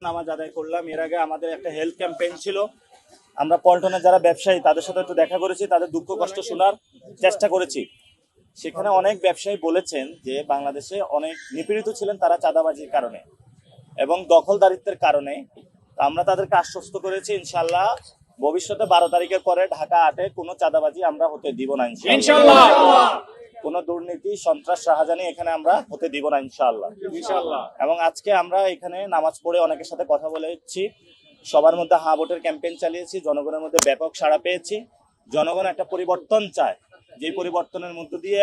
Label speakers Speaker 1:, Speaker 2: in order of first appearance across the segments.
Speaker 1: নামাজ আদায় করলাম। এর আগে আমাদের একটা হেলথ ক্যাম্পেইন ছিল। আমরা পল্টনের যারা ব্যবসায়ী তাদের সাথে একটু দেখা করেছি, তাদের দুঃখ কষ্ট শোনার চেষ্টা করেছি। সেখানে অনেক ব্যবসায়ী বলেছেন যে বাংলাদেশে অনেক নিপীড়িত ছিলেন তারা চাঁদাবাজির কারণে এবং দখলদারিত্বের কারণে। আমরা তাদেরকে আশ্বস্ত করেছি ইনশাল্লাহ ভবিষ্যতে 12 তারিখের পরে ঢাকা 8-এ কোনো চাঁদাবাজি আমরা হতে দিব না ইনশাল্লাহ। কোনো দুর্নীতি, সন্ত্রাস, রাহাজানি এখানে আমরা হতে দিব না ইনশাআল্লাহ। এবং আজকে আমরা এখানে নামাজ পড়ে অনেকের সাথে কথা বলেছি, সবার মধ্যে হা ভোটের ক্যাম্পেইন চালিয়েছি, জনগণের মধ্যে ব্যাপক সাড়া পেয়েছি। জনগণ একটা পরিবর্তন চায়, যে পরিবর্তনের মধ্য দিয়ে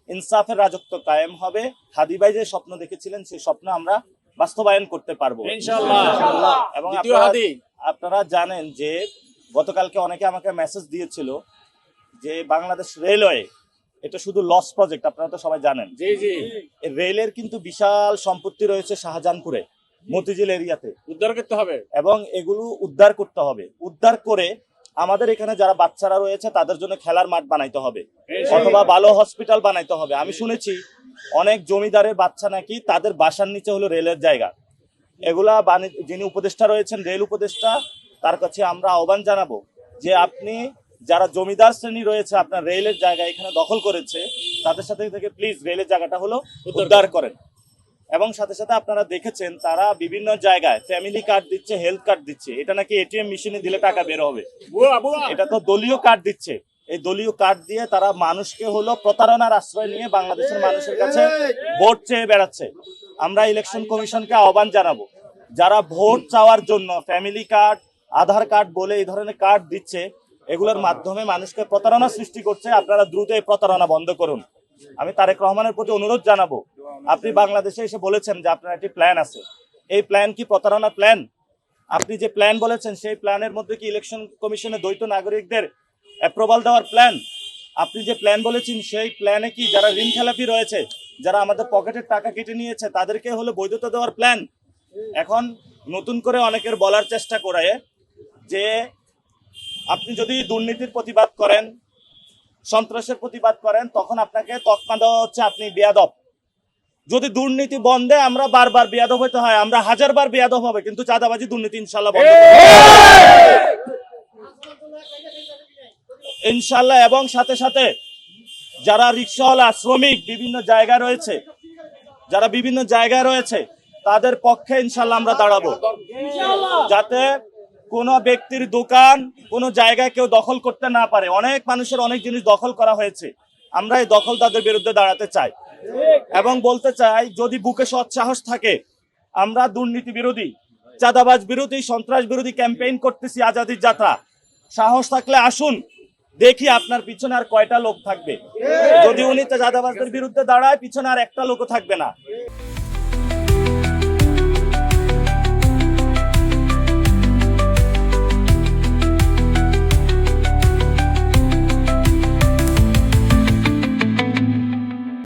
Speaker 1: ইনসাফের রাজত্ব কায়েম হবে। হাদি ভাই যে স্বপ্ন দেখেছিলেন সেই স্বপ্ন আমরা বাস্তবায়ন করতে পারবো ইনশাআল্লাহ। এবং আপনারা জানেন যে গতকালকে অনেকে আমাকে মেসেজ দিয়েছিল যে বাংলাদেশ রেলওয়ে এটা শুধু লস প্রজেক্ট, আপনারা তো সবাই জানেন। রেলের কিন্তু বিশাল সম্পত্তি রয়েছে শাহজাহানপুরে, মতিঝিল এরিয়াতে,
Speaker 2: উদ্ধার করতে হবে
Speaker 1: এবং এগুলো উদ্ধার করতে হবে। উদ্ধার করে আমাদের এখানে যারা বাচ্চারা রয়েছে তাদের জন্য খেলার মাঠ বানাইতে হবে, অথবা ভালো হসপিটাল বানাইতে হবে। আমি শুনেছি অনেক জমিদারের বাচ্চা নাকি তাদের বাসার নিচে হলো রেলের জায়গা। এগুলা যিনি উপদেষ্টা রয়েছেন, রেল উপদেষ্টা, তার কাছে আমরা আহ্বান জানাবো যে আপনি যারা জমিদার শ্রেণী রয়েছে আপনার রেলের জায়গা এখানে দখল করেছে তাদের সাথে থেকে প্লিজ রেলের জায়গাটা হলো উদ্ধার করেন। এবং সাথে সাথে আপনারা দেখেছেন তারা বিভিন্ন জায়গায় ফ্যামিলি কার্ড দিচ্ছে, হেলথ কার্ড দিচ্ছে। এটা নাকি এটিএম মেশিনে দিলে টাকা বের হবে, এটা তো দলীয় কার্ড দিচ্ছে। এই দলীয় কার্ড দিয়ে তারা মানুষকে হলো প্রতারণার আশ্রয় নিয়ে বাংলাদেশের মানুষের কাছে ভোট চেয়ে বেড়াচ্ছে। আমরা ইলেকশন কমিশনকে আহ্বান জানাবো, যারা ভোট চাওয়ার জন্য ফ্যামিলি কার্ড, আধার কার্ড বলে এই ধরনের কার্ড দিচ্ছে, এগুলোর মাধ্যমে মানুষকে প্রতারণা সৃষ্টি করছে। আপনারা দ্রুত এই প্রতারণা বন্ধ করুন। আমি তারেক রহমানের প্রতি অনুরোধ জানাবো, আপনি বাংলাদেশে এসে বলেছেন যে আপনার একটি প্ল্যান আছে। এই প্ল্যান কি প্রতারণার প্ল্যান? আপনি যে প্ল্যান বলেছেন সেই প্ল্যানের মধ্যে কি ইলেকশন কমিশনে দ্বৈত নাগরিকদের অ্যাপ্রুভাল দেওয়ার প্ল্যান? আপনি যে প্ল্যান বলেছেন সেই প্ল্যানে কি যারা ঋণ খেলাপি রয়েছে, যারা আমাদের পকেটের টাকা কেটে নিয়েছে তাদেরকে হলো বৈধতা দেওয়ার প্ল্যান? এখন নতুন করে অনেকের বলার চেষ্টা করে যে আপনি যদি দুর্নীতির প্রতিবাদ করেন, সন্ত্রাসের প্রতিবাদ করেন, তখন আপনাকে তকমা দেওয়া হচ্ছে আপনি বেয়াদব। যদি দুর্নীতি বন্ধে আমরা বারবার বেয়াদব হইতে হয়, আমরা 1000 বার বেয়াদব হবে, কিন্তু চাঁদাবাজি দুর্নীতি ইনশাল্লাহ বন্ধ ইনশাল্লাহ। এবং সাথে সাথে যারা রিক্সাওয়ালা, শ্রমিক বিভিন্ন জায়গায় রয়েছে, যারা বিভিন্ন জায়গায় রয়েছে তাদের পক্ষে ইনশাল্লাহ আমরা দাঁড়াবো, যাতে কোনো ব্যক্তির দোকান, কোনো জায়গায় কেউ দখল করতে না পারে। অনেক মানুষের অনেক জিনিস দখল করা হয়েছে, আমরা এই দখলদারদের বিরুদ্ধে দাঁড়াতে চাই। এবং বলতে চাই, যদি বুকে সৎ সাহস থাকে, আমরা দুর্নীতি বিরোধী, চাঁদাবাজ বিরোধী, সন্ত্রাস বিরোধী ক্যাম্পেইন করতেছি আজাদির যাত্রা। সাহস থাকলে আসুন, দেখি আপনার পিছনে আর কয়টা লোক থাকবে। যদি উনি চাঁদাবাজদের বিরুদ্ধে দাঁড়ায়, পিছনে আর একটা লোকও থাকবে না।